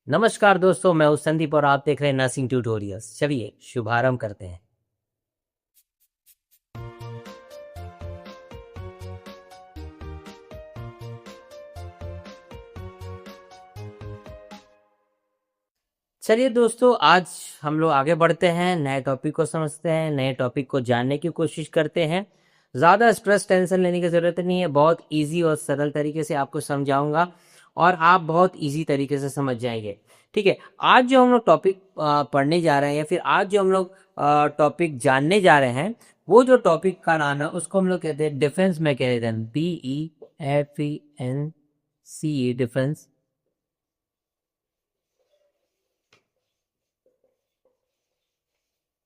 नमस्कार दोस्तों, मैं हूं संदीप और आप देख रहे हैं नर्सिंग ट्यूटोरियल्स। चलिए शुभारंभ करते हैं। चलिए दोस्तों, आज हम लोग आगे बढ़ते हैं, नए टॉपिक को समझते हैं, नए टॉपिक को जानने की कोशिश करते हैं। ज़्यादा स्ट्रेस टेंशन लेने की ज़रूरत नहीं है, बहुत इजी और सरल तरीके से आपको समझाऊंगा और आप बहुत इजी तरीके से समझ जाएंगे। ठीक है, आज जो हम लोग टॉपिक पढ़ने जा रहे हैं या फिर आज जो हम लोग टॉपिक जानने जा रहे हैं, वो जो टॉपिक का नाम है उसको हम लोग कहते हैं डिफेंस मैकेनिज्म। DEFENCE, defence.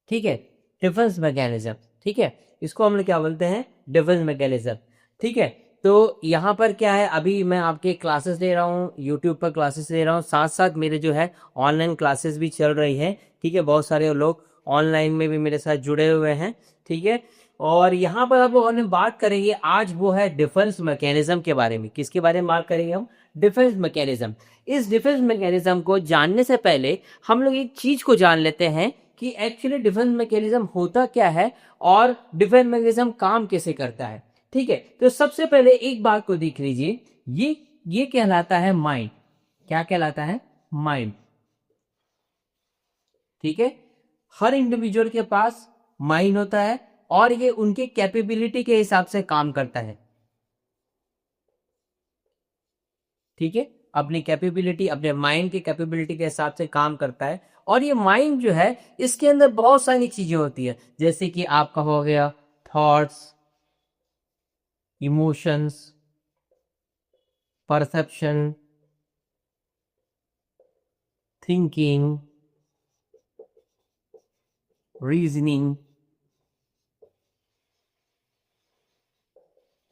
ठीक है, डिफेंस मैकेनिज्म। ठीक है, इसको हम लोग क्या बोलते हैं? Defence mechanism. ठीक है, तो यहाँ पर क्या है, अभी मैं आपके क्लासेस ले रहा हूँ, यूट्यूब पर क्लासेस ले रहा हूँ, साथ साथ मेरे जो है ऑनलाइन क्लासेस भी चल रही है। ठीक है, बहुत सारे लोग ऑनलाइन में भी मेरे साथ जुड़े हुए हैं। ठीक है, और यहाँ पर अब हम बात करेंगे आज वो है डिफेंस मैकेनिज्म के बारे में। किसके बारे में बात करेंगे हम? Defence mechanism. इस डिफेंस मैकेनिज्म को जानने से पहले हम लोग एक चीज को जान लेते हैं कि एक्चुअली डिफेंस मैकेनिज्म होता क्या है और डिफेंस मैकेनिज्म काम कैसे करता है। ठीक है, तो सबसे पहले एक बात को देख लीजिए, ये कहलाता है माइंड। क्या कहलाता है? माइंड। ठीक है, हर इंडिविजुअल के पास माइंड होता है और ये उनके कैपेबिलिटी के हिसाब से काम करता है। ठीक है, अपनी कैपेबिलिटी, अपने माइंड की कैपेबिलिटी के हिसाब से काम करता है। और ये माइंड जो है, इसके अंदर बहुत सारी चीजें होती है, जैसे कि आपका हो गया thoughts, emotions, perception, thinking, reasoning.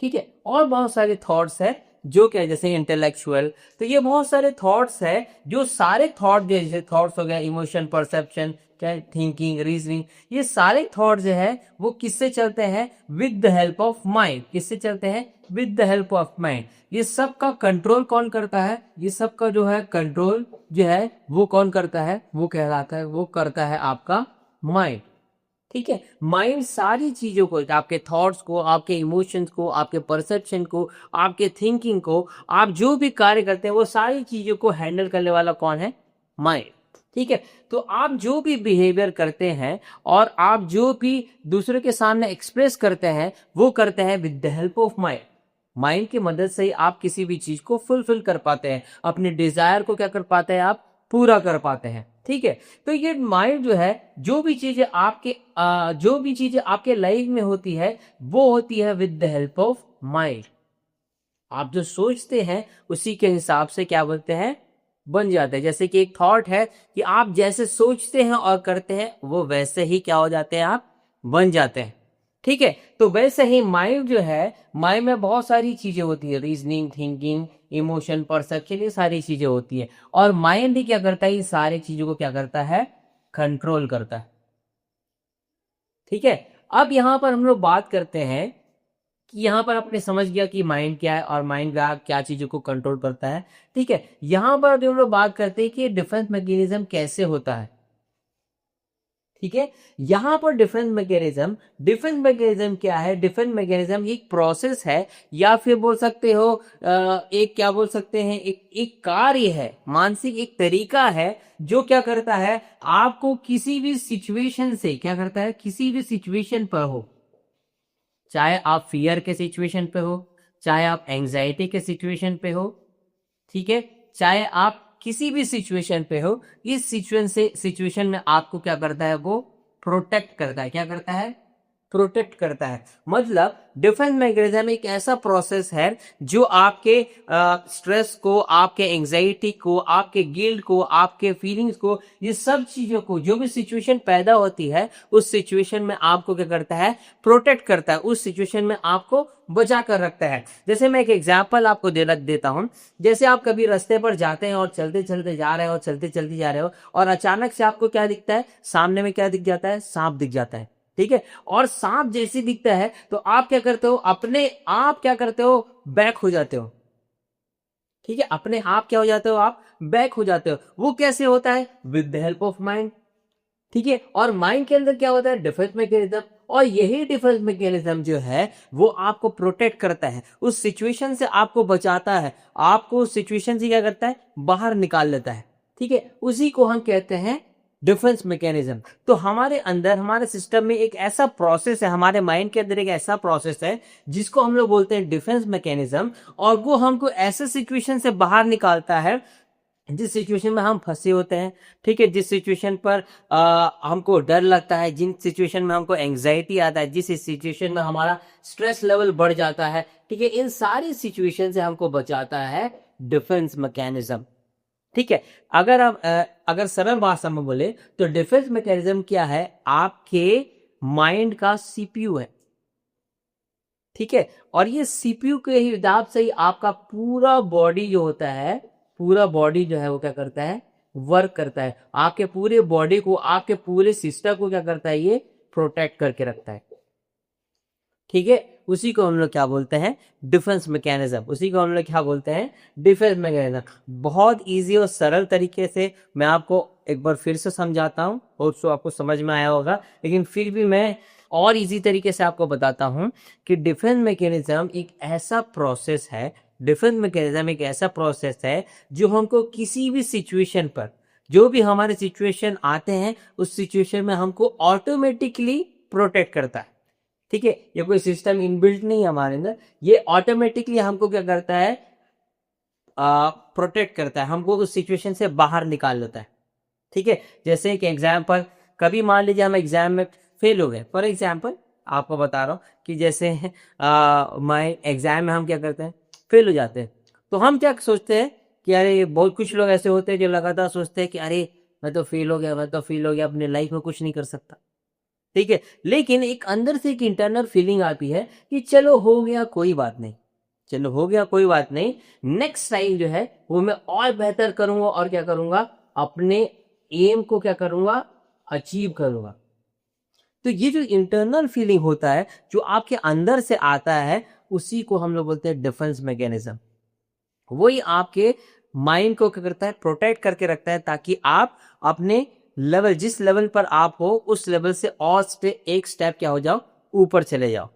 ठीक है, और बहुत सारे थॉट्स है जो क्या है, जैसे इंटेलेक्चुअल। तो ये बहुत सारे थॉट्स है, जो सारे थॉट, जैसे थॉट्स हो गए, इमोशन, परसेप्शन, क्या, थिंकिंग, रीजनिंग, ये सारे थॉट जो है वो किससे चलते हैं? With the help of mind. किससे चलते हैं? With the help of mind. ये सब का कंट्रोल कौन करता है? ये सब का जो है कंट्रोल जो है वो कौन करता है? वो कहलाता है, वो करता है आपका माइंड। ठीक है, माइंड सारी चीजों को, आपके थॉट्स को, आपके इमोशंस को, आपके परसेप्शन को, आपके थिंकिंग को, आप जो भी कार्य करते हैं वो सारी चीजों को हैंडल करने वाला कौन है? माइंड। ठीक है, तो आप जो भी बिहेवियर करते हैं और आप जो भी दूसरे के सामने एक्सप्रेस करते हैं वो करते हैं with the help of mind. Mind की मदद से ही आप किसी भी चीज को फुलफिल कर पाते हैं, अपने डिजायर को क्या कर पाते हैं? आप पूरा कर पाते हैं। ठीक है, तो ये माइंड जो है, जो भी चीजें आपके लाइफ में होती है वो होती है with the help of mind. आप जो सोचते हैं उसी के हिसाब से क्या बोलते हैं? बन जाते हैं। जैसे कि एक थॉट है कि आप जैसे सोचते हैं और करते हैं वो वैसे ही क्या हो जाते हैं? आप बन जाते हैं। ठीक है, तो वैसे ही माइंड जो है, माइंड में बहुत सारी चीजें होती है, रीजनिंग, थिंकिंग, इमोशन, परसेप्शन, ये सारी चीजें होती है। और माइंड ही क्या करता है? ये सारी चीजों को क्या करता है? कंट्रोल करता है। ठीक है, अब यहां पर हम लोग बात करते हैं कि यहाँ पर आपने समझ गया कि माइंड क्या है और माइंड क्या चीजों को कंट्रोल करता है। ठीक है, यहाँ पर अभी हम लोग बात करते हैं कि डिफेंस मैकेनिज्म कैसे होता है। ठीक है, यहाँ पर डिफेंस मैकेनिज्म क्या है? डिफेंस मैकेनिज्म एक प्रोसेस है, या फिर बोल सकते हो एक, क्या बोल सकते हैं, एक कार्य है, मानसिक एक तरीका है जो क्या करता है? आपको किसी भी सिचुएशन से क्या करता है? किसी भी सिचुएशन पर हो, चाहे आप फियर के सिचुएशन पे हो, चाहे आप एंजाइटी के सिचुएशन पे हो, ठीक है, चाहे आप किसी भी सिचुएशन पे हो, इस सिचुएशन में आपको क्या करता है? वो प्रोटेक्ट करता है। क्या करता है? प्रोटेक्ट करता है। मतलब डिफेंस मैकेनिज्म एक ऐसा प्रोसेस है जो आपके स्ट्रेस को, आपके एंजाइटी को, आपके गिल्ट को, आपके फीलिंग्स को, ये सब चीजों को, जो भी सिचुएशन पैदा होती है उस सिचुएशन में आपको क्या करता है? प्रोटेक्ट करता है, उस सिचुएशन में आपको बचा कर रखता है। जैसे मैं एक एग्जांपल आपको देता हूं। जैसे आप कभी रास्ते पर जाते हैं और चलते चलते जा रहे हो, चलते चलते जा रहे हो, और अचानक से आपको क्या दिखता है? सामने में क्या दिख जाता है? सांप दिख जाता है। ठीक है, और सांप जैसे दिखता है तो आप क्या करते हो? अपने आप क्या करते हो? बैक हो जाते हो। ठीक है, अपने आप क्या हो जाते हो, आप बैक हो जाते हो। वो कैसे होता है, with the help of mind. ठीक है, और माइंड के अंदर क्या होता है, डिफेंस मैकेनिज्म, और यही डिफेंस मैकेनिज्म जो है वो आपको प्रोटेक्ट करता है, उस सिचुएशन से आपको बचाता है, आपको उस सिचुएशन से क्या करता है, बाहर निकाल लेता है। ठीक है, उसी को हम कहते हैं डिफेंस मैकेनिज्म। तो हमारे अंदर, हमारे सिस्टम में एक ऐसा प्रोसेस है, हमारे माइंड के अंदर एक ऐसा प्रोसेस है जिसको हम लोग बोलते हैं डिफेंस मैकेनिज्म, और वो हमको ऐसे सिचुएशन से बाहर निकालता है जिस सिचुएशन में हम फंसे होते हैं। ठीक है, जिस सिचुएशन पर हमको डर लगता है, जिन सिचुएशन में हमको एंग्जाइटी आता है, जिस सिचुएशन में हमारा स्ट्रेस लेवल बढ़ जाता है, ठीक है, इन सारी सिचुएशन से हमको बचाता है डिफेंस मैकेनिज्म। ठीक है, अगर आप अगर सरल भाषा में बोले तो डिफेंस मैकेनिज्म क्या है, आपके माइंड का सीपीयू है। ठीक है, और ये सीपीयू के हिसाब से ही आपका पूरा बॉडी जो होता है, पूरा बॉडी जो है वो क्या करता है, वर्क करता है। आपके पूरे बॉडी को, आपके पूरे सिस्टम को क्या करता है, ये प्रोटेक्ट करके रखता है। ठीक है, उसी को हम लोग क्या बोलते हैं, डिफेंस मैकेनिज्म। उसी को हम लोग क्या बोलते हैं, डिफेंस मैकेनिज्म। बहुत इजी और सरल तरीके से मैं आपको एक बार फिर से समझाता हूँ, और सो आपको समझ में आया होगा, लेकिन फिर भी मैं और इजी तरीके से आपको बताता हूं कि डिफेंस मैकेनिज्म एक ऐसा प्रोसेस है, डिफेंस मैकेनिज्म एक ऐसा प्रोसेस है जो हमको किसी भी सिचुएशन पर, जो भी हमारे सिचुएशन आते हैं, उस सिचुएशन में हमको ऑटोमेटिकली प्रोटेक्ट करता है। ठीक है, ये कोई सिस्टम इनबिल्ट नहीं है हमारे अंदर, ये ऑटोमेटिकली हमको क्या करता है, प्रोटेक्ट करता है, हमको उस सिचुएशन से बाहर निकाल लेता है। ठीक है, जैसे एक एग्जाम्पल, कभी मान लीजिए हम एग्जाम में फेल हो गए, फॉर एग्जाम्पल आपको बता रहा हूँ कि जैसे मैं एग्जाम में हम क्या करते हैं, फेल हो जाते हैं, तो हम क्या सोचते हैं कि अरे, बहुत कुछ लोग ऐसे होते हैं जो लगातार सोचते हैं कि अरे मैं तो फेल हो गया, मैं तो फेल हो गया, अपने लाइफ में कुछ नहीं कर सकता। ठीक है, लेकिन एक अंदर से एक इंटरनल फीलिंग आती है कि चलो हो गया कोई बात नहीं, चलो हो गया कोई बात नहीं, नेक्स्ट टाइम जो है वो मैं और बेहतर करूंगा, और क्या करूंगा, अपने एम को क्या करूंगा, अचीव करूंगा। तो ये जो इंटरनल फीलिंग होता है, जो आपके अंदर से आता है, उसी को हम लोग बोलते हैं डिफेंस मैकेनिज्म। वही आपके माइंड को क्या करता है, प्रोटेक्ट करके रखता है, ताकि आप अपने लेवल, जिस लेवल पर आप हो, उस लेवल से और एक स्टेप क्या हो जाओ, ऊपर चले जाओ।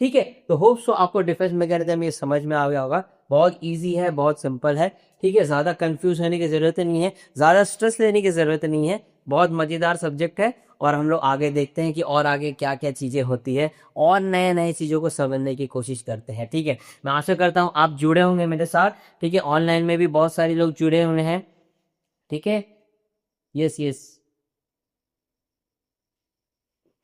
ठीक है, तो होप सो आपको डिफेंस मैकेनिज्म ये समझ में आ गया होगा। बहुत इजी है, बहुत सिंपल है। ठीक है, ज्यादा कंफ्यूज होने की जरूरत नहीं है, ज्यादा स्ट्रेस लेने की जरूरत नहीं है, बहुत मजेदार सब्जेक्ट है। और हम लोग आगे देखते हैं कि और आगे क्या क्या चीजें होती है, और नए नए चीजों को समझने की कोशिश करते हैं। ठीक है, मैं आशा करता हूँ आप जुड़े होंगे मेरे साथ। ठीक है, ऑनलाइन में भी बहुत सारे लोग जुड़े हुए हैं। ठीक है, यस यस,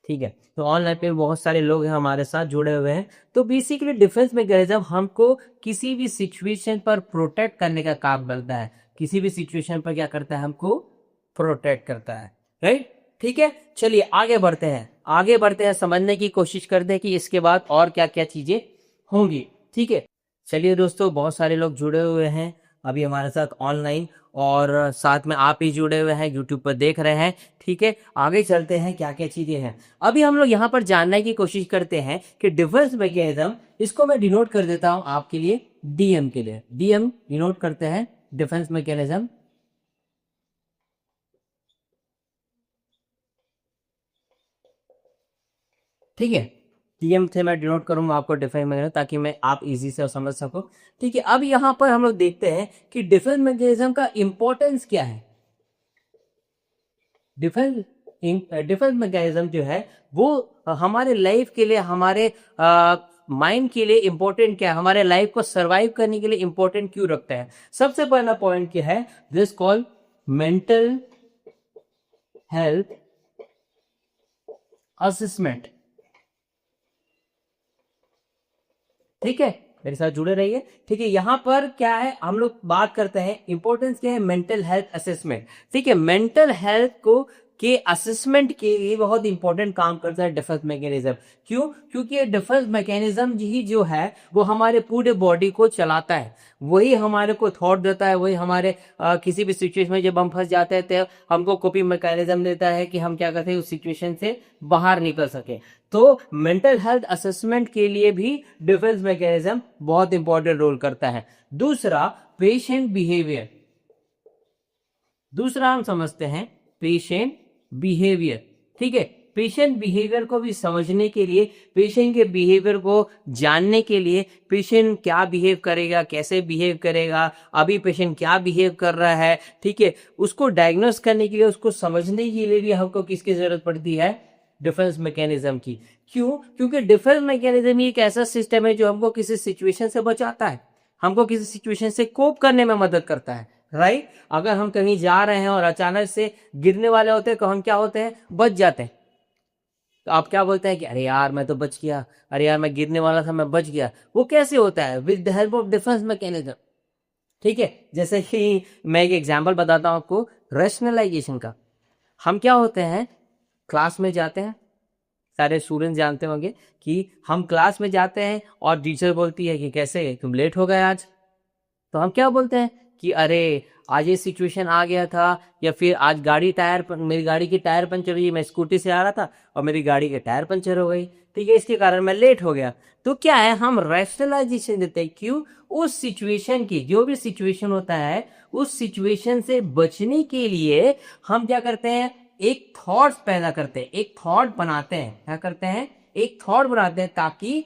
ठीक है, तो ऑनलाइन पे बहुत सारे लोग हैं हमारे साथ जुड़े हुए हैं। तो बेसिकली डिफेंस मैकेनिज्म हमको किसी भी सिचुएशन पर प्रोटेक्ट करने का काम करता है, किसी भी सिचुएशन पर क्या करता है, हमको प्रोटेक्ट करता है। राइट, ठीक है, चलिए आगे बढ़ते हैं, आगे बढ़ते हैं, समझने की कोशिश करते हैं कि इसके बाद और क्या क्या चीजें होंगी। ठीक है, चलिए दोस्तों, बहुत सारे लोग जुड़े हुए हैं अभी हमारे साथ ऑनलाइन, और साथ में आप ही जुड़े हुए हैं, यूट्यूब पर देख रहे हैं। ठीक है, आगे चलते हैं, क्या क्या चीजें हैं अभी हम लोग यहाँ पर जानने की कोशिश करते हैं कि डिफेंस मैकेनिज्म, इसको मैं डिनोट कर देता हूं आपके लिए डीएम के लिए, डीएम डिनोट करते हैं डिफेंस मैकेनिज्म। ठीक है, डीएम से मैं डिनोट करूंगा आपको डिफेंस मैकेनिज्म, ताकि मैं आप इजी से समझ सको। ठीक है, अब यहाँ पर हम लोग देखते हैं कि डिफेंस मैकेनिज्म का इंपॉर्टेंस क्या है। डिफेंस डिफेंस मैकेनिज्म जो है वो हमारे लाइफ के लिए, हमारे माइंड के लिए इंपॉर्टेंट क्या है, हमारे लाइफ को सरवाइव करने के लिए इंपॉर्टेंट क्यों रखते हैं। सबसे पहला पॉइंट क्या है, this call mental health assessment. ठीक है, मेरे साथ जुड़े रहिए। ठीक है, यहां पर क्या है, हम लोग बात करते हैं इंपॉर्टेंस क्या है, मेंटल हेल्थ असेसमेंट। ठीक है, मेंटल हेल्थ को के असेसमेंट के लिए बहुत इंपॉर्टेंट काम करता है डिफेंस मैकेनिज्म। क्यों? क्योंकि ये डिफेंस मैकेनिज्म ही जो है वो हमारे पूरे बॉडी को चलाता है, वही हमारे को थॉट देता है, वही हमारे किसी भी सिचुएशन में जब हम फंस जाते हैं तो हमको कोपिंग मैकेनिज्म देता है कि हम क्या करते हैं उस सिचुएशन से बाहर निकल सके। तो मेंटल हेल्थ असेसमेंट के लिए भी डिफेंस मैकेनिज्म बहुत इंपॉर्टेंट रोल करता है। दूसरा, पेशेंट बिहेवियर। दूसरा हम समझते हैं पेशेंट बिहेवियर। ठीक है, पेशेंट बिहेवियर को भी समझने के लिए, पेशेंट के बिहेवियर को जानने के लिए, पेशेंट क्या बिहेव करेगा, कैसे बिहेव करेगा, अभी पेशेंट क्या बिहेव कर रहा है, ठीक है, उसको डायग्नोस करने के लिए, उसको समझने के लिए भी हमको किसकी जरूरत पड़ती है? डिफेंस मैकेनिज्म की। क्यों? क्योंकि डिफेंस मैकेनिज्म ही एक ऐसा सिस्टम है जो हमको किसी सिचुएशन से बचाता है, हमको किसी सिचुएशन से कोप करने में मदद करता है, राइट? अगर हम कहीं जा रहे हैं और अचानक से गिरने वाले होते हैं तो हम क्या होते हैं? बच जाते हैं। तो आप क्या बोलते हैं कि अरे यार मैं तो बच गया, अरे यार मैं गिरने वाला था, मैं बच गया। वो कैसे होता है? With the help of defence mechanism. ठीक है, जैसे कि मैं एक एग्जांपल बताता हूं आपको रैशनलाइजेशन का। हम क्या होते हैं, क्लास में जाते हैं, सारे स्टूडेंट्स जानते होंगे कि हम क्लास में जाते हैं और टीचर बोलती है कि कैसे तुम लेट हो गए आज। तो हम क्या बोलते हैं कि अरे आज ये सिचुएशन आ गया था, या फिर आज मेरी गाड़ी की टायर पंचर हुई, मैं स्कूटी से आ रहा था और मेरी गाड़ी के टायर पंचर हो गई, ठीक है, इसके कारण मैं लेट हो गया। तो क्या है, हम रैशनलाइजेशन देते हैं। क्यों? उस सिचुएशन की, जो भी सिचुएशन होता है उस सिचुएशन से बचने के लिए हम क्या करते हैं? एक थॉट्स पैदा करते हैं, एक थॉट बनाते हैं। क्या करते हैं? एक थॉट बनाते हैं ताकि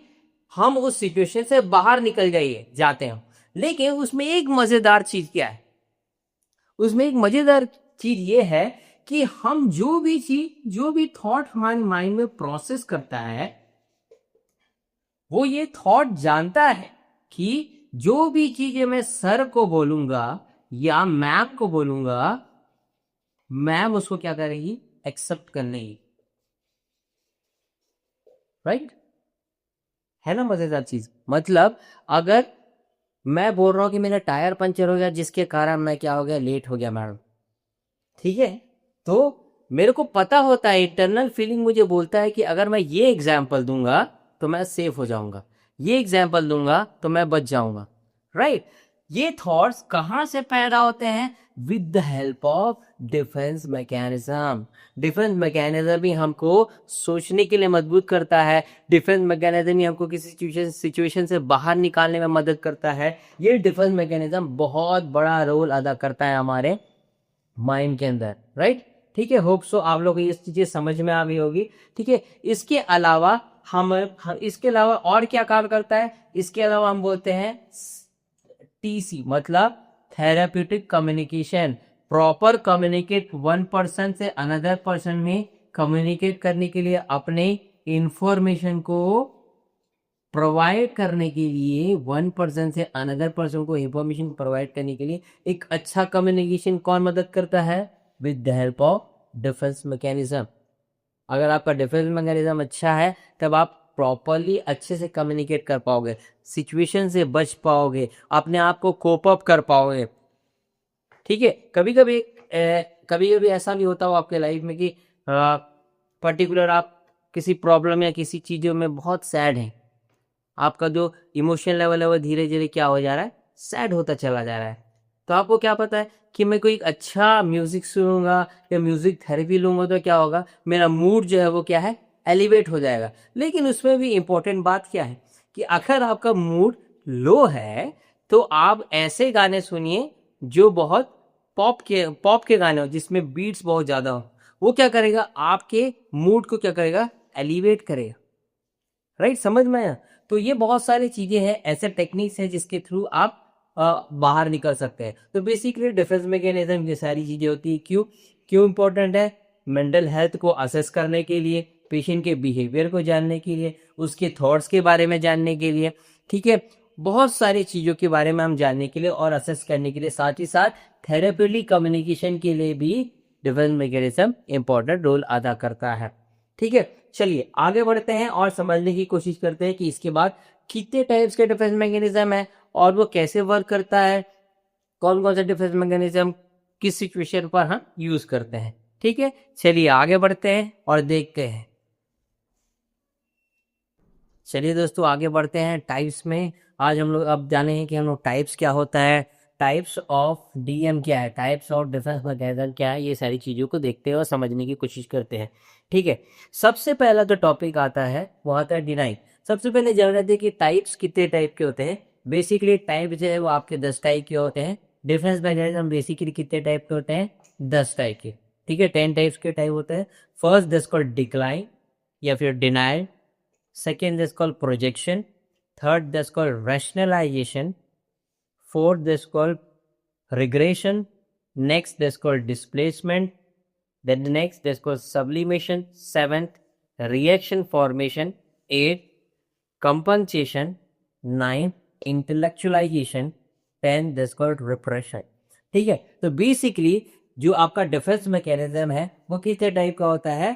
हम उस सिचुएशन से बाहर निकल जाते हैं। लेकिन उसमें एक मजेदार चीज क्या है? उसमें एक मजेदार चीज ये है कि हम जो भी थॉट हमारे माइंड में प्रोसेस करता है, वो ये थॉट जानता है कि जो भी चीजें मैं सर को बोलूंगा या मैम को बोलूंगा, मैम उसको क्या करेगी? एक्सेप्ट कर लेगी, राइट? है ना मजेदार चीज? मतलब अगर मैं बोल रहा हूं कि मेरा टायर पंचर हो गया जिसके कारण मैं क्या हो गया? लेट हो गया मैडम, ठीक है, तो मेरे को पता होता है, इंटरनल फीलिंग मुझे बोलता है कि अगर मैं ये एग्जाम्पल दूंगा तो मैं सेफ हो जाऊंगा, ये एग्जाम्पल दूंगा तो मैं बच जाऊंगा, राइट? ये थॉट्स कहां से पैदा होते हैं? With the help of defence mechanism. Defence mechanism भी हमको सोचने के लिए मजबूत करता है, डिफेंस मैकेनिज्म ही हमको किसी सिचुएशन से बाहर निकालने में मदद करता है। ये डिफेंस मैकेनिज्म बहुत बड़ा रोल अदा करता है हमारे माइंड के अंदर, राइट? ठीक है, होप सो आप लोगों को ये चीजें समझ में आ गई होगी। ठीक है, इसके अलावा हम इसके अलावा और क्या काम करता है? इसके अलावा हम बोलते हैं टीसी, मतलब therapeutic communication. Proper communicate one person से अनदर पर्सन में कम्युनिकेट करने के लिए, अपने इंफॉर्मेशन को प्रोवाइड करने के लिए, वन पर्सन से अनदर पर्सन को इंफॉर्मेशन प्रोवाइड करने के लिए एक अच्छा कम्युनिकेशन कौन मदद करता है? With the help of defence mechanism. अगर आपका डिफेंस मैकेनिज्म अच्छा है तब आप प्रॉपरली अच्छे से कम्युनिकेट कर पाओगे, सिचुएशन से बच पाओगे, अपने आप को कोप अप कर पाओगे। ठीक है, कभी कभी ऐसा भी होता हो आपके लाइफ में कि पर्टिकुलर आप किसी प्रॉब्लम या किसी चीज़ों में बहुत सैड हैं, आपका जो इमोशन लेवल है वो धीरे धीरे क्या हो जा रहा है? सैड होता चला जा रहा है। तो आपको क्या पता है कि मैं कोई अच्छा म्यूजिक सुनूंगा या म्यूजिक थेरेपी लूंगा तो क्या होगा? मेरा मूड जो है वो क्या है? एलिवेट हो जाएगा। लेकिन उसमें भी इंपॉर्टेंट बात क्या है कि अगर आपका मूड लो है तो आप ऐसे गाने सुनिए जो बहुत पॉप के गाने हो, जिसमें बीट्स बहुत ज्यादा हो। वो क्या करेगा? आपके मूड को क्या करेगा? एलिवेट करेगा, राइट? समझ में आया? तो ये बहुत सारी चीजें हैं, ऐसे टेक्निक्स हैं जिसके थ्रू आप बाहर निकल सकते हैं। तो बेसिकली डिफेंस मैकेनिज्म ये सारी चीजें होती है। क्यों इंपॉर्टेंट है? मेंटल हेल्थ को असेस करने के लिए, पेशेंट के बिहेवियर को जानने के लिए, उसके थॉट्स के बारे में जानने के लिए, ठीक है, बहुत सारी चीजों के बारे में हम जानने के लिए और असेस करने के लिए, साथ ही साथ थेरेप्यूटिक कम्युनिकेशन के लिए भी डिफेंस मैकेनिज्म इंपॉर्टेंट रोल अदा करता है। ठीक है, चलिए आगे बढ़ते हैं और समझने की कोशिश करते हैं कि इसके बाद कितने टाइप्स के डिफेंस मैकेनिज्म है और वो कैसे वर्क करता है, कौन कौन सा डिफेंस मैकेनिज्म किस सिचुएशन पर हम यूज करते हैं। ठीक है, चलिए आगे बढ़ते हैं और देखते हैं। चलिए दोस्तों आगे बढ़ते हैं टाइप्स में। आज हम लोग अब जाने हैं कि हम लोग टाइप्स क्या होता है, टाइप्स ऑफ डीएम क्या है, टाइप्स ऑफ डिफेंस मैकेनिज्म क्या है, ये सारी चीज़ों को देखते हैं और समझने की कोशिश करते हैं। ठीक है, सबसे पहला जो टॉपिक आता है वो आता है डिनाई। सबसे पहले जान लेते हैं कि टाइप्स कितने टाइप के होते हैं। बेसिकली टाइप जो है वो आपके 10 टाइप के होते हैं। डिफेंस मैकेनिज्म बेसिकली कितने टाइप के होते हैं, 10 टाइप के। ठीक है, 10 टाइप्स के टाइप होते हैं। फर्स्ट दिस कॉल्ड डिक्लाइन या फिर denial. Second is called projection. Third is called rationalization. Fourth is called regression. Next is called displacement. Then the next is called sublimation. Seventh, reaction formation. Eighth, compensation. Ninth, intellectualization. 10th is called repression. ठीक है, तो basically जो आपका defence mechanism है वो कितने type का होता है,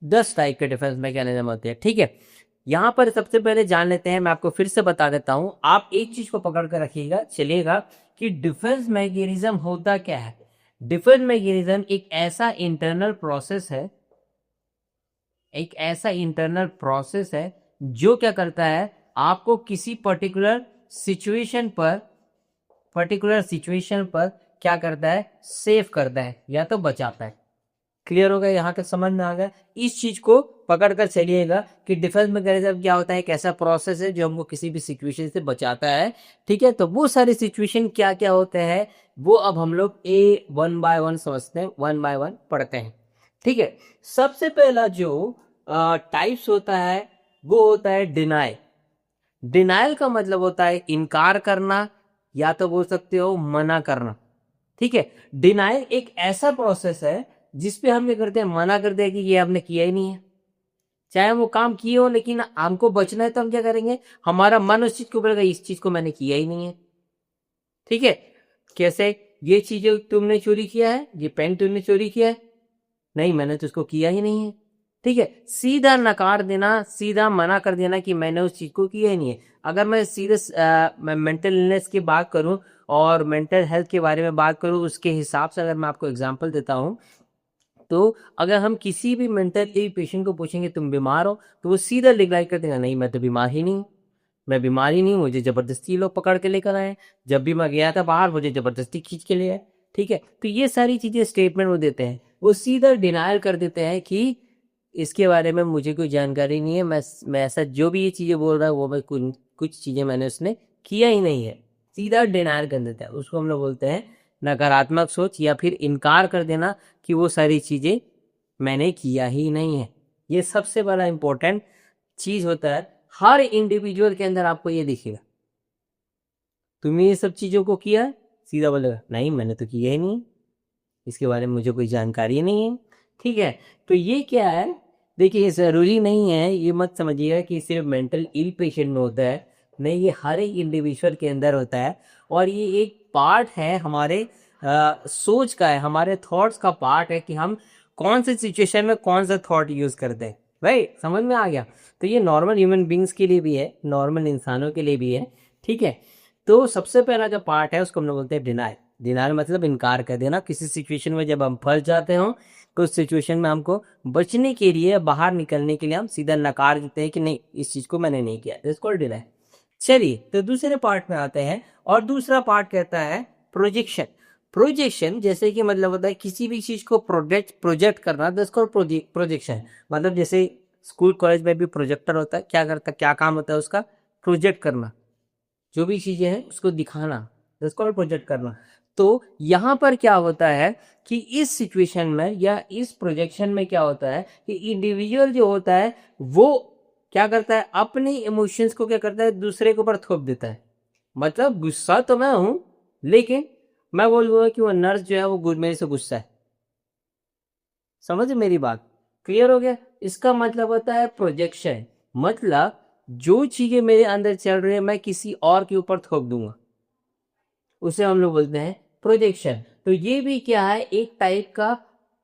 10 टाइप के डिफेंस मैकेनिज्म होते हैं। ठीक है, यहां पर सबसे पहले जान लेते हैं, मैं आपको फिर से बता देता हूं, आप एक चीज को पकड़ कर रखिएगा चलिएगा कि डिफेंस मैकेनिज्म होता क्या है। डिफेंस मैकेनिज्म एक ऐसा इंटरनल प्रोसेस है, एक ऐसा इंटरनल प्रोसेस है जो क्या करता है, आपको किसी पर्टिकुलर सिचुएशन पर क्या करता है, सेव करता है या तो बचाता है। क्लियर हो गया, यहाँ तक समझ में आ गया। इस चीज को पकड़ कर चलिएगा कि डिफेंस मैकेनिज्म क्या होता है, एक ऐसा प्रोसेस है जो हमको किसी भी सिचुएशन से बचाता है। ठीक है, तो वो सारे सिचुएशन क्या क्या होते हैं वो अब हम लोग वन बाय वन समझते हैं, वन बाय वन पढ़ते हैं। ठीक है, सबसे पहला जो टाइप्स होता है वो होता है डिनाई। डिनाइल का मतलब होता है इनकार करना या तो बोल सकते हो मना करना। ठीक है, डिनाइल एक ऐसा प्रोसेस है जिसपे हम क्या करते हैं, मना करते हैं कि ये आपने किया ही नहीं है, चाहे वो काम किए हो, लेकिन हमको बचना है तो हम क्या करेंगे, हमारा मन उस चीज को बोलेगा इस चीज को मैंने किया ही नहीं है। ठीक है, कैसे, ये चीज तुमने चोरी किया है, ये पेन तुमने चोरी किया है, नहीं मैंने तो उसको किया ही नहीं है। ठीक है, सीधा नकार देना, सीधा मना कर देना कि मैंने उस चीज को किया ही नहीं है। अगर मैं सीधे मैं मेंटल इलनेस की बात करूं और मेंटल हेल्थ के बारे में बात करूं, उसके हिसाब से अगर मैं आपको एग्जांपल देता हूं, तो अगर हम किसी भी मेंटल इल पेशेंट को पूछेंगे तुम बीमार हो, तो वो सीधा डिक्लाइन कर देगा नहीं मैं तो बीमार ही नहीं, मैं बीमार ही नहीं, मुझे जबरदस्ती लोग पकड़ के लेकर आए, जब भी मैं गया था बाहर मुझे जबरदस्ती खींच के ले आए। ठीक है, तो ये सारी चीजें स्टेटमेंट वो देते हैं, वो सीधा डिनायल कर देते हैं कि इसके बारे में मुझे कोई जानकारी नहीं है, मैं ऐसा जो भी ये चीजें बोल रहा है वो मैं कुछ चीजें मैंने उसने किया ही नहीं है, सीधा डिनायल कर देता है। उसको हम लोग बोलते हैं नकारात्मक सोच या फिर इनकार कर देना कि वो सारी चीजें मैंने किया ही नहीं है। ये सबसे बड़ा इंपॉर्टेंट चीज होता है, हर इंडिविजुअल के अंदर आपको ये दिखेगा। तुमने ये सब चीजों को किया है, सीधा बोलेगा नहीं मैंने तो किया ही नहीं, इसके बारे में मुझे कोई जानकारी नहीं है। ठीक है, तो ये क्या है, देखिए जरूरी नहीं है, ये मत समझिएगा कि सिर्फ मेंटल इल पेशेंट में होता है, नहीं ये हर एक इंडिविजुअल के अंदर होता है। और ये एक पार्ट है हमारे सोच का है, हमारे थॉट्स का पार्ट है कि हम कौन से सिचुएशन में कौन सा थॉट यूज करते हैं। भाई समझ में आ गया, तो ये नॉर्मल ह्यूमन बींग्स के लिए भी है, नॉर्मल इंसानों के लिए भी है। ठीक है, तो सबसे पहला जो पार्ट है उसको हम लोग बोलते हैं डिनाई। डिनाई मतलब इनकार कर देना, किसी सिचुएशन में जब हम फंस जाते हो तो उस सिचुएशन में हमको बचने के लिए, बाहर निकलने के लिए हम सीधा नकार देते हैं कि नहीं इस चीज को मैंने नहीं किया, इसको डिनाई। चलिए तो दूसरे पार्ट में आते हैं, और दूसरा पार्ट कहता है प्रोजेक्शन। प्रोजेक्शन जैसे कि मतलब होता है किसी भी चीज को प्रोजेक्ट करना, तो इसको प्रोजेक्शन। मतलब जैसे स्कूल कॉलेज में भी प्रोजेक्टर होता है, क्या करता है, क्या काम होता है उसका, प्रोजेक्ट करना, जो भी चीजें हैं उसको दिखाना, इसको प्रोजेक्ट करना। तो यहाँ पर क्या होता है कि इस सिचुएशन में या इस प्रोजेक्शन में क्या होता है कि इंडिविजुअल जो होता है वो क्या करता है, अपने इमोशंस को क्या करता है दूसरे के ऊपर थोप देता है। मतलब गुस्सा तो मैं हूं, लेकिन मैं बोलूंगा कि वो नर्स जो है वो मेरे से गुस्सा है। समझ मेरी बात, क्लियर हो गया। इसका मतलब होता है प्रोजेक्शन, मतलब जो चीजें मेरे अंदर चल रही है मैं किसी और के ऊपर थोप दूंगा, उसे हम लोग बोलते हैं प्रोजेक्शन। तो ये भी क्या है, एक टाइप का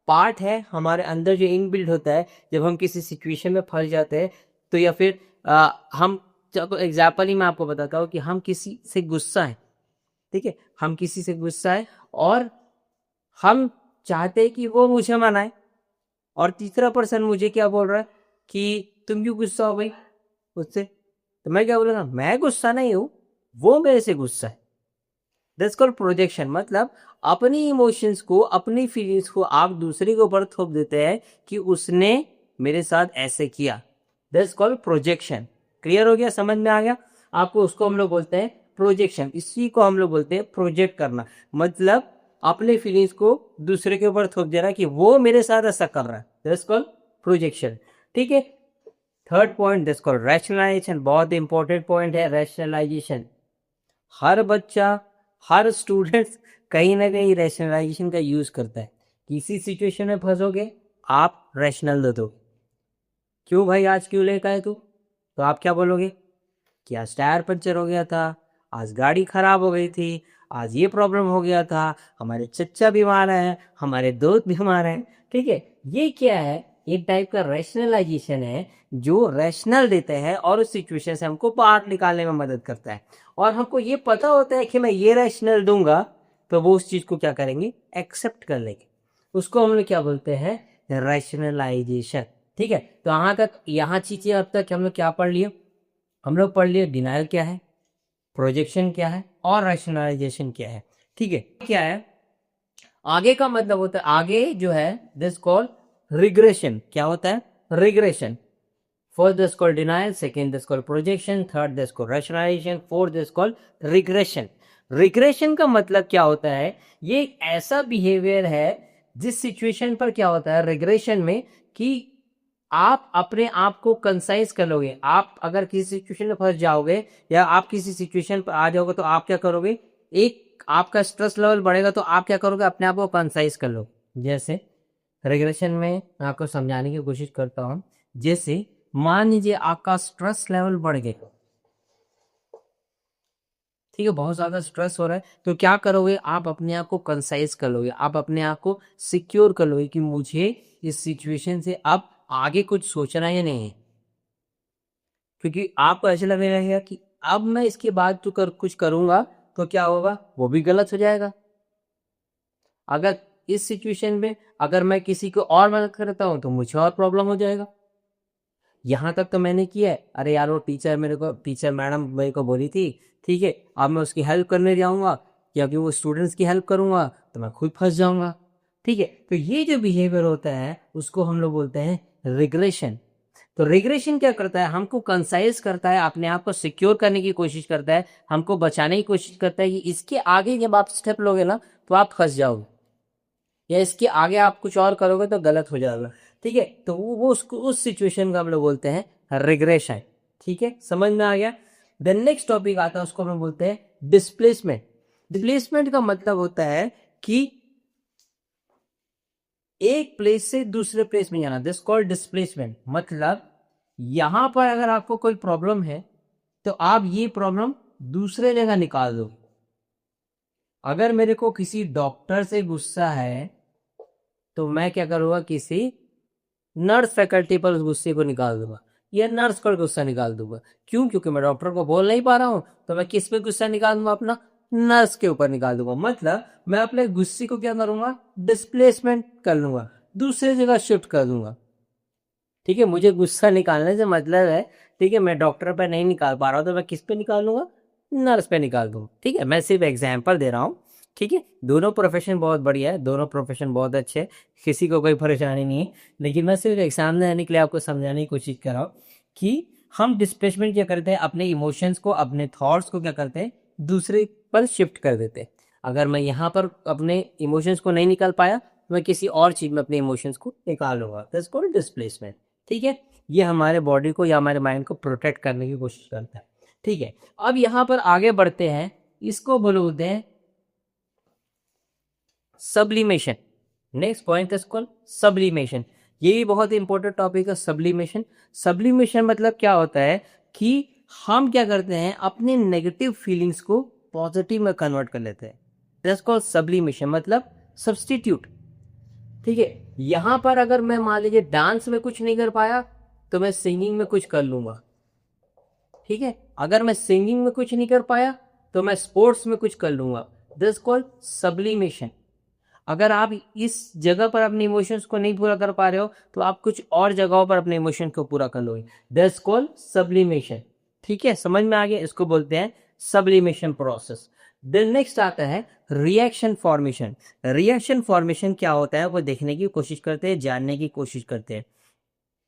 पार्ट है हमारे अंदर जो इनबिल्ट होता है जब हम किसी सिचुएशन में फंस जाते हैं। तो या फिर हम एग्जाम्पल ही मैं आपको बताता हूँ कि हम किसी से गुस्सा है, ठीक है, हम किसी से गुस्सा है और हम चाहते हैं कि वो मुझे मनाए, और तीसरा पर्सन मुझे क्या बोल रहा है कि तुम क्यों गुस्सा हो भाई उससे, तो मैं क्या बोलूँगा, मैं गुस्सा नहीं हूँ, वो मेरे से गुस्सा है। That's called projection. मतलब अपनी इमोशंस को, अपनी फीलिंग्स को आप दूसरे के ऊपर थोप देते हैं कि उसने मेरे साथ ऐसे किया। That's called projection. क्लियर हो गया, समझ में आ गया आपको? उसको हम लोग बोलते हैं प्रोजेक्शन, इसी को हम लोग बोलते हैं प्रोजेक्ट करना। मतलब अपने फीलिंग्स को दूसरे के ऊपर थोप देना कि वो मेरे साथ ऐसा कर रहा है। That's called projection. ठीक है। Third point that's called rationalization. बहुत इंपॉर्टेंट पॉइंट है रैशनलाइजेशन। हर बच्चा, हर स्टूडेंट कहीं ना कहीं रैशनलाइजेशन का यूज करता है। किसी सिचुएशन में फंसोगे, आप रैशनल दे दो, क्यों भाई आज क्यों लेट आए तू, तो आप क्या बोलोगे कि आज टायर पंचर हो गया था, आज गाड़ी खराब हो गई थी, आज ये प्रॉब्लम हो गया था, हमारे चच्चा बीमार है, हमारे दोस्त बीमार हैं। ठीक है, ये क्या है, एक टाइप का रैशनलाइजेशन है जो रैशनल देते हैं और उस सिचुएशन से हमको बाहर निकालने में मदद करता है। और हमको ये पता होता है कि मैं ये रैशनल दूंगा तो वो उस चीज को क्या करेंगे, एक्सेप्ट कर लेंगे। उसको हम लोग क्या बोलते हैं, रैशनलाइजेशन। ठीक है, तो यहाँ चीजें अब तक हम लोग क्या पढ़ लिए, हम लोग पढ़ लिए डिनायल क्या है, प्रोजेक्शन क्या है और रैशनलाइजेशन क्या है। ठीक है, क्या है आगे का मतलब होता है, आगे जो है दिस कॉल्ड रिग्रेशन। क्या होता है, regression. First this called denial, second this called projection, third this called rationalization, fourth this called regression. Regression का मतलब क्या होता है, ये एक ऐसा बिहेवियर है जिस सिचुएशन पर क्या होता है रिग्रेशन में कि आप अपने आप को कंसाइज कर लोगे। आप अगर किसी सिचुएशन में फंस जाओगे या आप किसी सिचुएशन पर आ जाओगे तो आप क्या करोगे, एक आपका स्ट्रेस लेवल बढ़ेगा तो आप क्या करोगे, अपने आप को कंसाइज कर लो। जैसे रिग्रेशन में मैं आपको समझाने की कोशिश करता हूँ। जैसे मान लीजिए आपका स्ट्रेस लेवल बढ़ गया, ठीक है, बहुत ज्यादा स्ट्रेस हो रहा है, तो क्या करोगे, आप अपने आप को कंसाइज कर लोगे, आप अपने आप को सिक्योर कर लोगे कि मुझे इस सिचुएशन से अब आगे कुछ सोचना ही नहीं है। क्योंकि आपको ऐसा लगने लगेगा कि अब मैं इसके बाद तो कुछ करूंगा तो क्या होगा, वो भी गलत हो जाएगा। अगर इस सिचुएशन में अगर मैं किसी को और मदद करता हूं तो मुझे और प्रॉब्लम हो जाएगा। यहाँ तक तो मैंने किया है, अरे यार वो टीचर मैडम मेरे को बोली थी, ठीक है, अब मैं उसकी हेल्प करने जाऊंगा, क्योंकि वो स्टूडेंट्स की हेल्प करूंगा तो मैं खुद फंस जाऊंगा। ठीक है, तो ये जो बिहेवियर होता है उसको हम लोग बोलते हैं रिग्रेशन। तो रिग्रेशन क्या करता है, हमको कंसाइज करता है, अपने आप को सिक्योर करने की कोशिश करता है, हमको बचाने की कोशिश करता है कि इसके आगे जब आप स्टेप लोगे ना तो आप फंस जाओगे, या इसके आगे आप कुछ और करोगे तो गलत हो जाएगा। ठीक है, तो वो उसको उस सिचुएशन को हम लोग बोलते हैं रिग्रेशन। ठीक है, समझ में आ गया। देन नेक्स्ट टॉपिक आता है, उसको हम बोलते हैं डिस्प्लेसमेंट। डिस्प्लेसमेंट का मतलब होता है कि एक प्लेस से दूसरे प्लेस में जाना, दिस कॉल्ड डिस्प्लेसमेंट। मतलब यहां पर अगर आपको कोई प्रॉब्लम है तो आप ये प्रॉब्लम दूसरे जगह निकाल दो। अगर मेरे को किसी डॉक्टर से गुस्सा है तो मैं क्या करूंगा, किसी नर्स फैकल्टी पर उस गुस्से को निकाल दूंगा, या नर्स पर गुस्सा निकाल दूंगा। क्यों, क्योंकि मैं डॉक्टर को बोल नहीं पा रहा हूं तो मैं किस पे गुस्सा निकाल दूंगा, अपना नर्स के ऊपर निकाल दूंगा। मतलब मैं अपने गुस्से को क्या करूंगा, डिस्प्लेसमेंट कर लूंगा, दूसरी जगह शिफ्ट कर दूंगा। ठीक है, मुझे गुस्सा निकालने से मतलब है, ठीक है, मैं डॉक्टर पे नहीं निकाल पा रहा हूं तो मैं किस पे निकाल दूंगा, नर्स पे निकाल दूंगा। ठीक है, मैं सिर्फ एग्जाम्पल दे रहा हूँ। ठीक है, दोनों प्रोफेशन बहुत बढ़िया है, दोनों प्रोफेशन बहुत अच्छे हैं, किसी को कोई परेशानी नहीं है, लेकिन मैं सिर्फ एग्जाम देने के लिए आपको समझाने की कोशिश कर रहा हूँ कि हम डिस्प्लेसमेंट क्या करते हैं, अपने इमोशंस को, अपने थॉट्स को क्या करते हैं, दूसरे पर शिफ्ट कर देते हैं। अगर मैं यहाँ पर अपने इमोशंस को नहीं निकाल पाया तो मैं किसी और चीज में अपने इमोशंस को निकाल लूंगा, दैट्स कॉल्ड डिस्प्लेसमेंट। ठीक है, ये हमारे बॉडी को या हमारे माइंड को प्रोटेक्ट करने की कोशिश करता है। ठीक है, अब यहाँ पर आगे बढ़ते हैं, इसको बोलते हैं sublimation. Next point is called sublimation. ये भी बहुत इंपॉर्टेंट टॉपिक है, सब्लिमेशन। सब्लिमेशन मतलब क्या होता है कि हम क्या करते हैं, अपने नेगेटिव फीलिंग्स को पॉजिटिव में कन्वर्ट कर लेते हैं, दैट्स कॉल्ड सब्लिमेशन, मतलब सब्स्टिट्यूट। ठीक है, यहां पर अगर मैं मान लीजिए डांस में कुछ नहीं कर पाया तो मैं सिंगिंग में कुछ कर लूंगा। ठीक है, अगर मैं सिंगिंग में कुछ नहीं कर पाया तो मैं स्पोर्ट्स में कुछ कर लूंगा, दिस कॉल्ड सब्लिमेशन। अगर आप इस जगह पर अपने इमोशंस को नहीं पूरा कर पा रहे हो तो आप कुछ और जगहों पर अपने इमोशन को पूरा कर लोगे। That's called sublimation. ठीक है, समझ में आ गया, इसको बोलते हैं सब्लिमेशन प्रोसेस। देन नेक्स्ट आता है रिएक्शन फॉर्मेशन। रिएक्शन फॉर्मेशन क्या होता है वो देखने की कोशिश करते हैं, जानने की कोशिश करते हैं।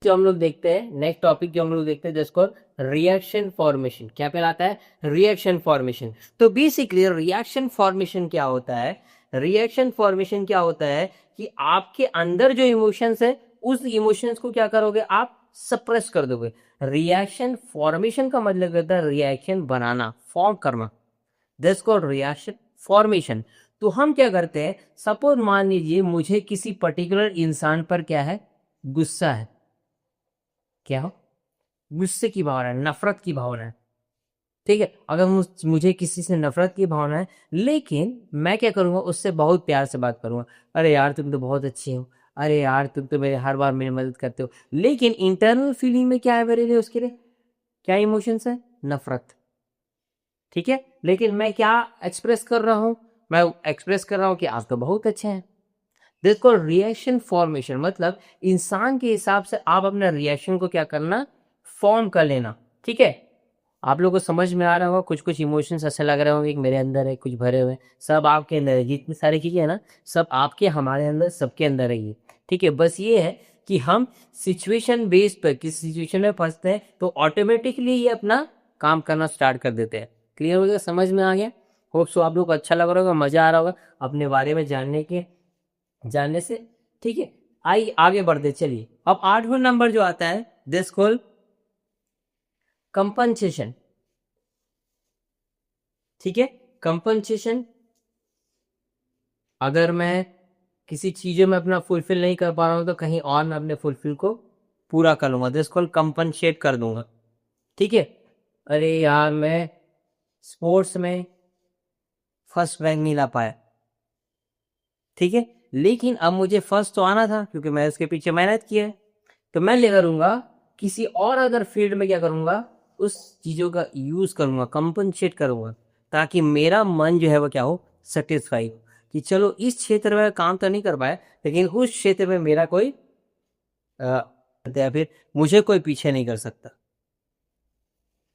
जो हम लोग देखते हैं नेक्स्ट टॉपिक जो हम लोग देखते हैं जिसको रिएक्शन फॉर्मेशन क्या कहलाता है, रिएक्शन फॉर्मेशन। तो बेसिकली रिएक्शन फॉर्मेशन क्या होता है, रिएक्शन फॉर्मेशन क्या होता है कि आपके अंदर जो इमोशंस है उस इमोशंस को क्या करोगे आप सप्रेस कर दोगे। रिएक्शन फॉर्मेशन का मतलब होता है रिएक्शन बनाना, फॉर्म करना, दिस कॉल्ड रिएक्शन फॉर्मेशन। तो हम क्या करते हैं, सपोज मान लीजिए मुझे किसी पर्टिकुलर इंसान पर क्या है, गुस्सा है, क्या हो, गुस्से की भावना है, नफरत की भावना है। ठीक है, अगर मुझे किसी से नफरत की भावना है, लेकिन मैं क्या करूंगा, उससे बहुत प्यार से बात करूंगा, अरे यार तुम तो बहुत अच्छे हो, अरे यार तुम तो मेरे हर बार मेरी मदद करते हो। लेकिन इंटरनल फीलिंग में क्या है मेरे लिए, उसके लिए क्या इमोशंस है, नफरत। ठीक है, लेकिन मैं क्या एक्सप्रेस कर रहा हूं, मैं एक्सप्रेस कर रहा हूं कि आप तो बहुत अच्छे हैं। This called reaction formation. मतलब इंसान के हिसाब से आप अपना रिएक्शन को क्या करना, फॉर्म कर लेना। ठीक है, आप लोगों को समझ में आ रहा होगा, कुछ कुछ इमोशंस ऐसे लग रहे होंगे कि मेरे अंदर है, कुछ भरे हुए हैं, सब आपके अंदर है, जितनी सारी चीजें है ना सब आपके हमारे अंदर सबके अंदर है ये। ठीक है, बस ये है कि हम सिचुएशन बेस पर किस सिचुएशन में फंसते हैं तो ऑटोमेटिकली ये अपना काम करना स्टार्ट कर देते हैं। क्लियर हो गया, समझ में आ गया। होप सो आप लोग को अच्छा लग रहा होगा, मजा आ रहा होगा अपने बारे में जानने से। ठीक है, आइए आगे बढ़ते चलिए। अब 8वां नंबर जो आता है दिस कॉल्ड कंपनसेशन। ठीक है, कंपनसेशन, अगर मैं किसी चीजों में अपना फुलफिल नहीं कर पा रहा हूं तो कहीं और मैं अपने फुलफिल को पूरा कर लूंगा, दिस कॉल्ड कंपनसेट कर दूंगा। ठीक है, अरे यार मैं स्पोर्ट्स में फर्स्ट रैंक नहीं ला पाया, ठीक है, लेकिन अब मुझे फर्स्ट तो आना था क्योंकि मैं उसके पीछे मेहनत की है। तो मैं ले करूंगा किसी और अदर फील्ड में क्या करूंगा, उस चीजों का यूज करूंगा, कंपनसेट करूंगा, ताकि मेरा मन जो है वो क्या हो, सेटिस्फाई हो कि चलो इस क्षेत्र में काम तो नहीं कर पाया लेकिन उस क्षेत्र में मेरा कोई या फिर मुझे कोई पीछे नहीं कर सकता।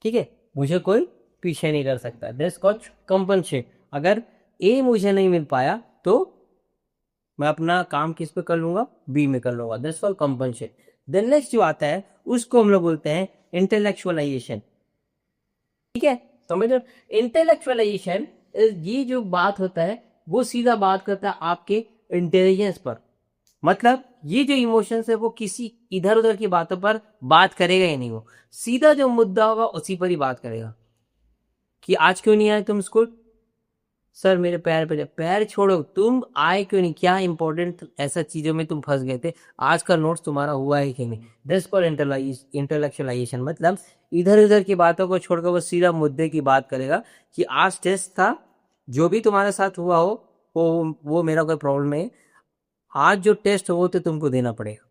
ठीक है, मुझे कोई पीछे नहीं कर सकता, दैट्स कॉल्ड कंपनसेट। अगर ए मुझे नहीं मिल पाया तो मैं अपना काम किस पे कर लूंगा, बी में कर लूंगा, that's called compensate. Then next जो आता है उसको हम लोग बोलते हैं इंटेलेक्चुअलाइजेशन। ठीक है, समझ लो, इंटेलेक्चुअलाइजेशन ये जो बात होता है वो सीधा बात करता है आपके इंटेलिजेंस पर। मतलब ये जो इमोशंस है वो किसी इधर उधर की बातों पर बात करेगा ही नहीं, वो सीधा जो मुद्दा होगा उसी पर ही बात करेगा कि आज क्यों नहीं आए तुम स्कूल, सर मेरे पैर पे, पैर छोड़ो, तुम आए क्यों नहीं, क्या इंपॉर्टेंट ऐसा चीजों में तुम फंस गए थे, आज का नोट्स तुम्हारा हुआ है कि नहीं। That's called intellectualisation. मतलब इधर उधर की बातों को छोड़कर वो सीधा मुद्दे की बात करेगा कि आज टेस्ट था, जो भी तुम्हारे साथ हुआ हो वो मेरा कोई प्रॉब्लम नहीं, आज जो टेस्ट हो वो तो तुमको देना पड़ेगा,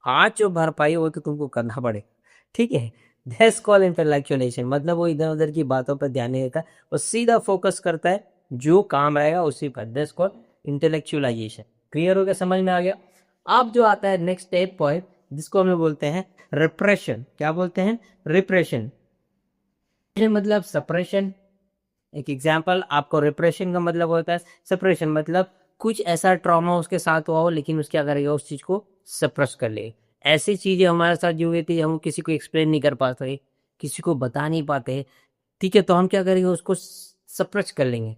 आज जो भरपाई हो वो तो तुमको करना पड़ेगा। ठीक है, दैट्स कॉल्ड इंटेलेक्चुअलाइजेशन। मतलब वो इधर उधर की बातों पर ध्यान नहीं देता, वो सीधा फोकस करता है जो काम रहेगा उसी पर, दैट्स कॉल्ड इंटेलेक्चुअलाइजेशन। क्लियर हो गया, समझ में आ गया। अब जो आता है नेक्स्ट स्टेप पॉइंट जिसको हम बोलते हैं रिप्रेशन। क्या बोलते हैं, रिप्रेशन मतलब सप्रेशन। एक एग्जाम्पल आपको, रिप्रेशन का मतलब होता है सप्रेशन, मतलब कुछ ऐसा ट्रॉमा उसके साथ हुआ हो लेकिन उसके क्या करेगा, उस चीज को सप्रेस कर ले। ऐसी चीजें हमारे साथ जो हुई थी हम किसी को एक्सप्लेन नहीं कर पाते, किसी को बता नहीं पाते। ठीक है, तो हम क्या करेंगे, उसको सप्रेस कर लेंगे।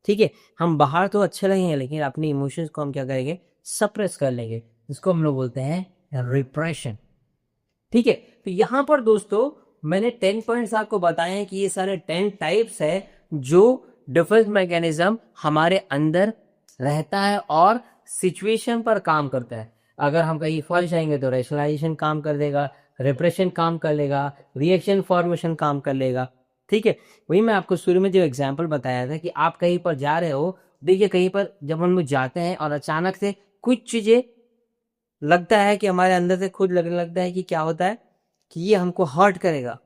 ठीक है, हम बाहर तो अच्छे लगेंगे लेकिन अपने इमोशंस को हम क्या करेंगे, सप्रेस कर लेंगे, जिसको हम लोग बोलते हैं रिप्रेशन। ठीक है, तो यहाँ पर दोस्तों मैंने 10 पॉइंट्स आपको बताए हैं कि ये सारे 10 टाइप्स है जो डिफेंस मैकेनिज्म हमारे अंदर रहता है और सिचुएशन पर काम करता है। अगर हम कहीं फंस जाएंगे तो रेशनलाइजेशन काम कर देगा, रिप्रेशन काम कर लेगा, रिएक्शन फॉर्मेशन काम कर लेगा। ठीक है, वही मैं आपको शुरू में जो एग्जाम्पल बताया था कि आप कहीं पर जा रहे हो, देखिए कहीं पर जब हम लोग जाते हैं और अचानक से कुछ चीजें लगता है कि हमारे अंदर से खुद लगने लगता है कि क्या होता है कि ये हमको हर्ट करेगा,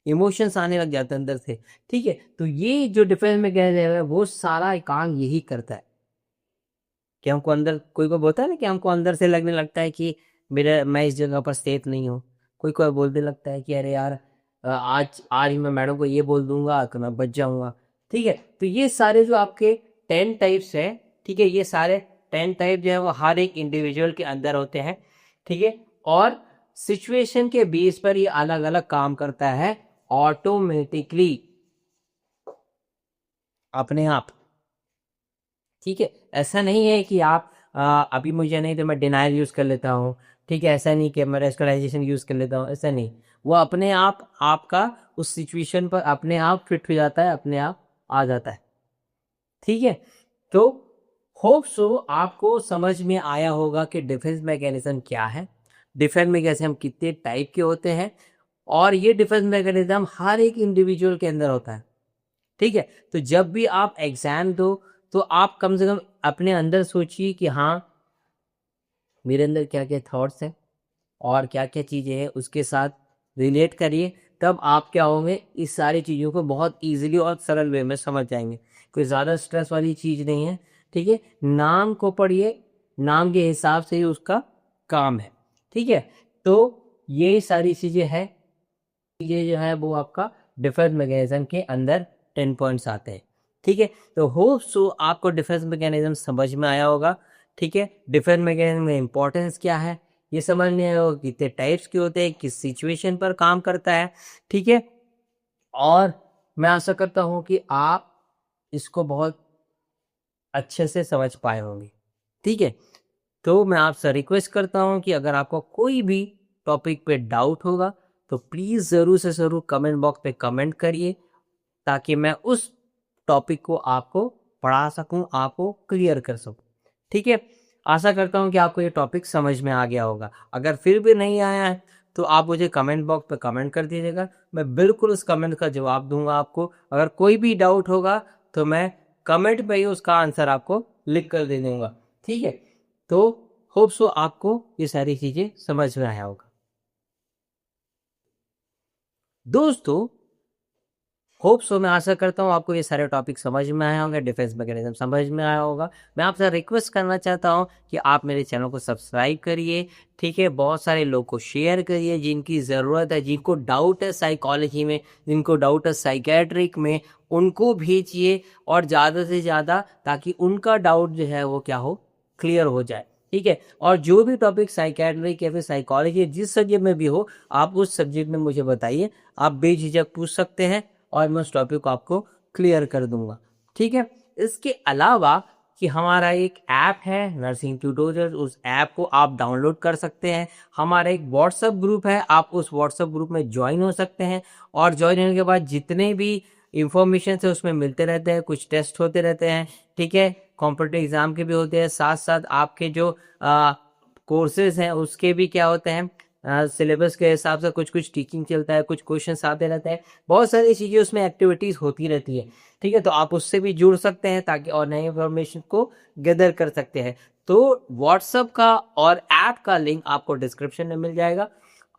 इमोशंस आने लग जाते हैं अंदर से। ठीक है, तो ये जो डिफेंस में कह रहे हैं वो सारा काम यही करता है। कि हमको अंदर कोई बोलता है ना कि हमको अंदर से लगने लगता है कि मेरा मैं इस जगह पर सेफ नहीं हूँ। कोई बोलने लगता है कि अरे यार आज आज ही मैं मैडम को ये बोल दूंगा तो मैं बच जाऊंगा। ठीक है, तो ये सारे जो आपके 10 टाइप्स है, ठीक है, ये सारे 10 टाइप जो है वो हर एक इंडिविजुअल के अंदर होते हैं। ठीक है, और सिचुएशन के बेस पर ये अलग अलग काम करता है ऑटोमेटिकली, अपने आप। ठीक है, ऐसा नहीं है कि आप अभी मुझे नहीं तो मैं डिनायल यूज कर लेता हूँ। ठीक है, ऐसा नहीं कि मैं रेस्टलाइजेशन यूज कर लेता हूँ, ऐसा नहीं। वो अपने आप आपका उस सिचुएशन पर अपने आप फिट हो जाता है, अपने आप आ जाता है। ठीक है, तो होप सो आपको समझ में आया होगा कि डिफेंस मैकेनिज्म क्या है, डिफेंस मैकेनिज्म हम कितने टाइप के होते हैं, और ये डिफेंस मैकेनिज्म हर एक इंडिविजुअल के अंदर होता है। ठीक है, तो जब भी आप एग्जाम दो तो आप कम से कम अपने अंदर सोचिए कि हाँ, मेरे अंदर क्या क्या थॉट्स हैं और क्या क्या चीज़ें हैं, उसके साथ रिलेट करिए। तब आप क्या होंगे, इस सारी चीज़ों को बहुत इजीली और सरल वे में समझ जाएंगे। कोई ज़्यादा स्ट्रेस वाली चीज़ नहीं है। ठीक है, नाम को पढ़िए, नाम के हिसाब से ही उसका काम है। ठीक है, तो ये सारी चीज़ें हैं, चीज़ें जो है वो आपका डिफेंस मैकेनिज्म के अंदर 10 पॉइंट्स आते हैं। ठीक है, तो होप सो आपको डिफेंस मैकेनिज्म समझ में आया होगा। ठीक है, डिफेंस मैकेनिज्म में इंपॉर्टेंस क्या है ये समझने आया होगा, कितने टाइप्स के होते हैं, किस सिचुएशन पर काम करता है। ठीक है, और मैं आशा करता हूँ कि आप इसको बहुत अच्छे से समझ पाए होंगे। ठीक है, तो मैं आपसे रिक्वेस्ट करता हूँ कि अगर आपको कोई भी टॉपिक पे डाउट होगा तो प्लीज़ ज़रूर से ज़रूर कमेंट बॉक्स पे कमेंट करिए, ताकि मैं उस टॉपिक को आपको पढ़ा सकूं, आपको क्लियर कर सकूं। ठीक है, आशा करता हूं कि आपको ये टॉपिक समझ में आ गया होगा। अगर फिर भी नहीं आया है तो आप मुझे कमेंट बॉक्स पे कमेंट कर दीजिएगा, मैं बिल्कुल उस कमेंट का जवाब दूंगा आपको। अगर कोई भी डाउट होगा तो मैं कमेंट पे ही उसका आंसर आपको लिख कर दे दूंगा। ठीक है, तो होप सो आपको ये सारी चीज़ें समझ में आया होगा। दोस्तों, होप सो मैं आशा करता हूँ आपको ये सारे टॉपिक समझ में आए होंगे, डिफेंस मैकेनिज्म समझ में आया होगा। मैं आपसे रिक्वेस्ट करना चाहता हूँ कि आप मेरे चैनल को सब्सक्राइब करिए। ठीक है, बहुत सारे लोग को शेयर करिए जिनकी ज़रूरत है, जिनको डाउट है साइकोलॉजी में, जिनको डाउट है साइकेट्रिक में, उनको भेजिए और ज़्यादा से ज़्यादा, ताकि उनका डाउट जो है वो क्या हो, क्लियर हो जाए। ठीक है, और जो भी टॉपिक साइकेट्रिक या फिर साइकोलॉजी जिस सब्जेक्ट में भी हो, आप उस सब्जेक्ट में मुझे बताइए, आप बेझिझक पूछ सकते हैं और मैं उस टॉपिक को आपको क्लियर कर दूंगा। ठीक है, इसके अलावा कि हमारा एक ऐप है नर्सिंग ट्यूटोरियल, उस ऐप को आप डाउनलोड कर सकते हैं। हमारा एक व्हाट्सएप ग्रुप है, आप उस व्हाट्सएप ग्रुप में ज्वाइन हो सकते हैं, और ज्वाइन होने के बाद जितने भी इंफॉर्मेशन है उसमें मिलते रहते हैं, कुछ टेस्ट होते रहते हैं। ठीक है, कॉम्पिटिटिव एग्जाम के भी होते हैं, साथ साथ आपके जो कोर्सेज हैं उसके भी क्या होते हैं, सिलेबस के हिसाब से कुछ कुछ टीचिंग चलता है, कुछ क्वेश्चन आते रहते हैं, बहुत सारी चीज़ें उसमें एक्टिविटीज़ होती रहती है। ठीक है, तो आप उससे भी जुड़ सकते हैं ताकि और नई इंफॉर्मेशन को गैदर कर सकते हैं। तो व्हाट्सएप का और ऐप का लिंक आपको डिस्क्रिप्शन में मिल जाएगा,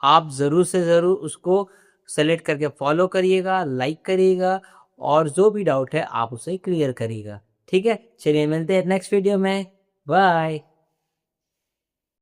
आप ज़रूर से ज़रूर उसको सेलेक्ट करके फॉलो करिएगा, लाइक करिएगा, और जो भी डाउट है आप उसे क्लियर करिएगा। ठीक है, चलिए मिलते हैं नेक्स्ट वीडियो में। बाय।